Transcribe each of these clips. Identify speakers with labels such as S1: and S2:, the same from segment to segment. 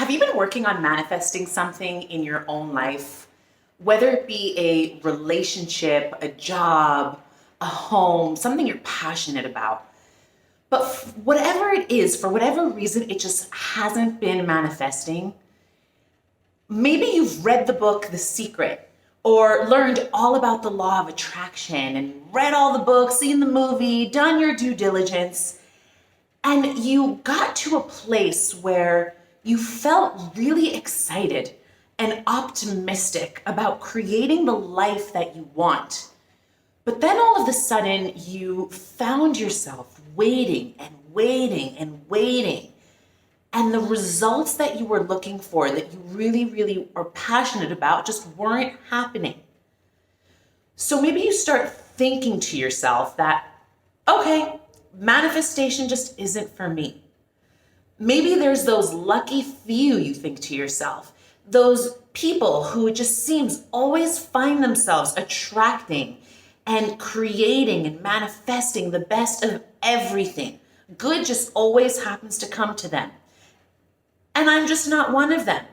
S1: Have you been working on manifesting something in your own life? Whether it be a relationship, a job, a home, something you're passionate about. But whatever it is, for whatever reason, it just hasn't been manifesting. Maybe you've read the book The Secret or learned all about the law of attraction and read all the books, seen the movie, done your due diligence, and you got to a place where you felt really excited and optimistic about creating the life that you want. But then all of a sudden, you found yourself waiting and waiting and waiting. And the results that you were looking for, that you really, really are passionate about, just weren't happening. So maybe you start thinking to yourself that, okay, manifestation just isn't for me. Maybe there's those lucky few, you think to yourself, those people who it just seems always find themselves attracting and creating and manifesting the best of everything. Good just always happens to come to them. And I'm just not one of them.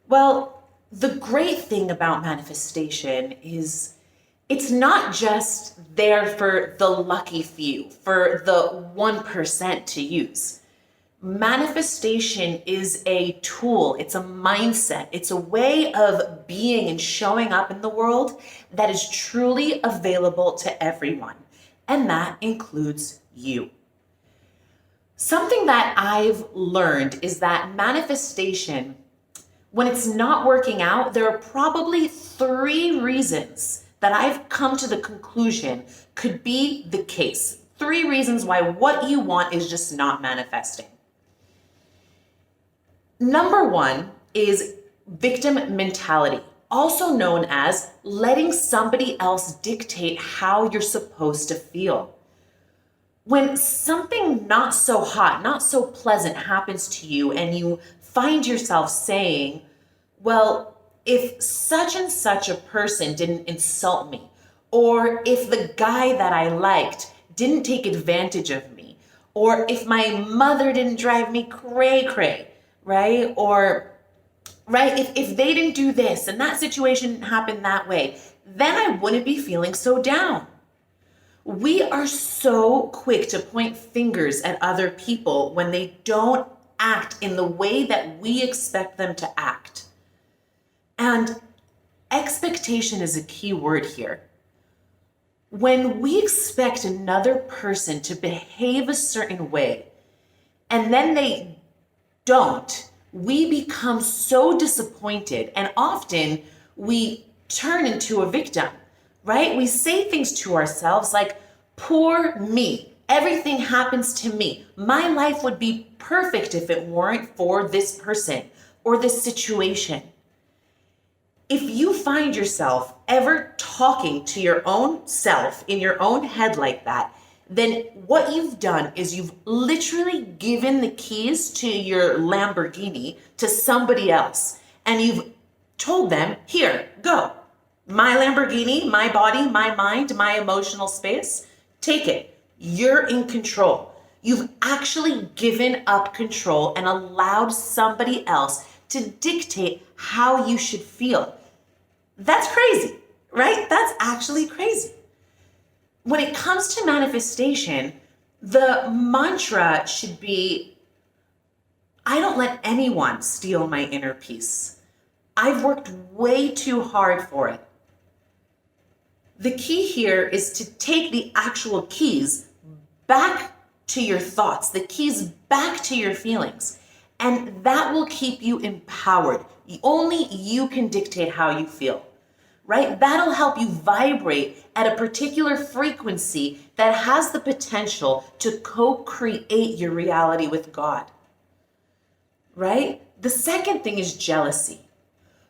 S1: Well, the great thing about manifestation is it's not just there for the lucky few, for the 1% to use. Manifestation is a tool, it's a mindset, it's a way of being and showing up in the world that is truly available to everyone. And that includes you. Something that I've learned is that manifestation, when it's not working out, there are probably 3 reasons that I've come to the conclusion could be the case. 3 reasons why what you want is just not manifesting. Number 1 is victim mentality, also known as letting somebody else dictate how you're supposed to feel. When something not so hot, not so pleasant happens to you and you find yourself saying, well, if such and such a person didn't insult me, or if the guy that I liked didn't take advantage of me, or if my mother didn't drive me cray-cray, right? Or, right, if they didn't do this and that situation didn't happen that way, then I wouldn't be feeling so down. We are so quick to point fingers at other people when they don't act in the way that we expect them to act. And expectation is a key word here. When we expect another person to behave a certain way, and then they don't, we become so disappointed, and often we turn into a victim, right? We say things to ourselves like, poor me, everything happens to me. My life would be perfect if it weren't for this person or this situation. If you find yourself ever talking to your own self in your own head like that, then what you've done is you've literally given the keys to your Lamborghini to somebody else. And you've told them, here, go. My Lamborghini, my body, my mind, my emotional space, take it. You're in control. You've actually given up control and allowed somebody else to dictate how you should feel. That's crazy, right? That's actually crazy. When it comes to manifestation, the mantra should be, I don't let anyone steal my inner peace. I've worked way too hard for it. The key here is to take the actual keys back to your thoughts, the keys back to your feelings, and that will keep you empowered. Only you can dictate how you feel. Right? That'll help you vibrate at a particular frequency that has the potential to co-create your reality with God. Right? The second thing is jealousy.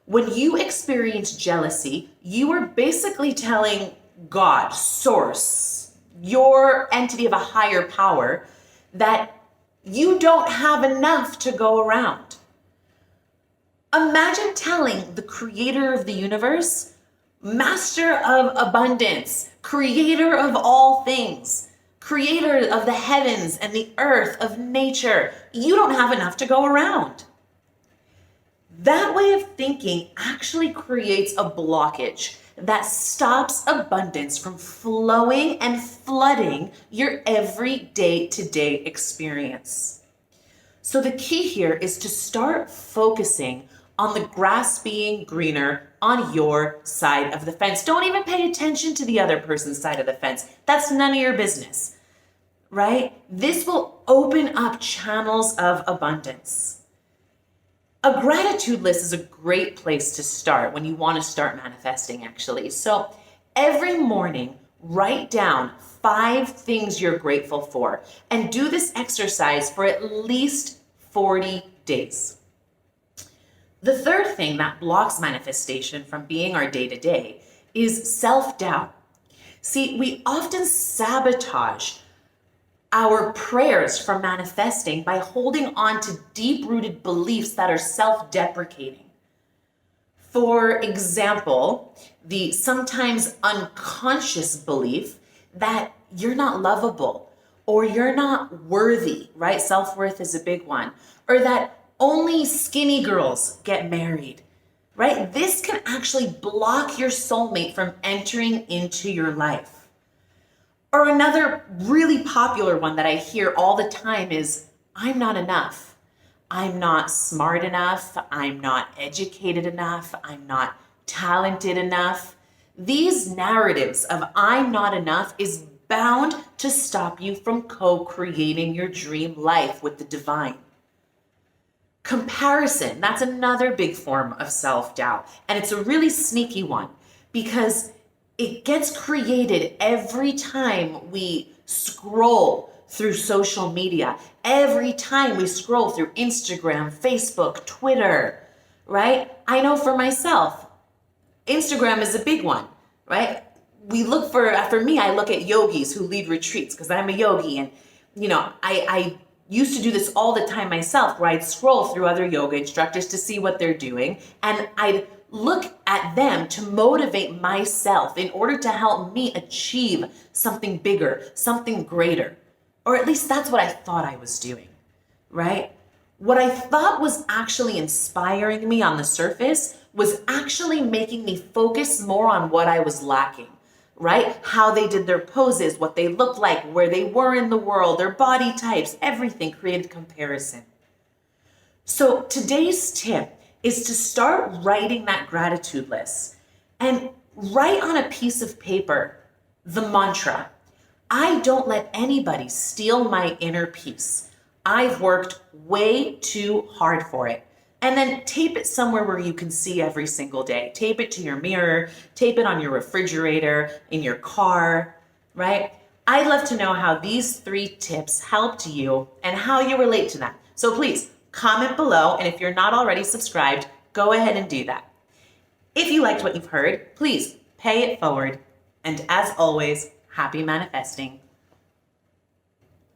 S1: When you experience jealousy, you are basically telling God, source, your entity of a higher power, that you don't have enough to go around. Imagine telling the creator of the universe, master of abundance, creator of all things, creator of the heavens and the earth, of nature, you don't have enough to go around. That way of thinking actually creates a blockage that stops abundance from flowing and flooding your everyday to day experience. So the key here is to start focusing on the grass being greener on your side of the fence. Don't even pay attention to the other person's side of the fence. That's none of your business, right? This will open up channels of abundance. A gratitude list is a great place to start when you want to start manifesting, actually. So every morning, write down 5 things you're grateful for and do this exercise for at least 40 days. The third thing that blocks manifestation from being our day-to-day is self-doubt. See, we often sabotage our prayers from manifesting by holding on to deep-rooted beliefs that are self-deprecating. For example, the sometimes unconscious belief that you're not lovable or you're not worthy, right? Self-worth is a big one. Or that only skinny girls get married, right? This can actually block your soulmate from entering into your life. Or another really popular one that I hear all the time is, I'm not enough. I'm not smart enough. I'm not educated enough. I'm not talented enough. These narratives of I'm not enough is bound to stop you from co-creating your dream life with the divine. Comparison, that's another big form of self-doubt. And it's a really sneaky one because it gets created every time we scroll through social media, every time we scroll through Instagram, Facebook, Twitter, right? I know for myself, Instagram is a big one, right? We look for me, I look at yogis who lead retreats because I'm a yogi. And, I used to do this all the time myself where I'd scroll through other yoga instructors to see what they're doing. And I'd look at them to motivate myself in order to help me achieve something bigger, something greater. Or at least that's what I thought I was doing, right? What I thought was actually inspiring me on the surface was actually making me focus more on what I was lacking, right? How they did their poses, what they looked like, where they were in the world, their body types, everything created comparison. So today's tip is to start writing that gratitude list and write on a piece of paper the mantra, I don't let anybody steal my inner peace. I've worked way too hard for it. And then tape it somewhere where you can see every single day. Tape it to your mirror, tape it on your refrigerator, in your car, right? I'd love to know how these 3 tips helped you and how you relate to them. So please comment below, and if you're not already subscribed, go ahead and do that. If you liked what you've heard, please pay it forward. And as always, happy manifesting.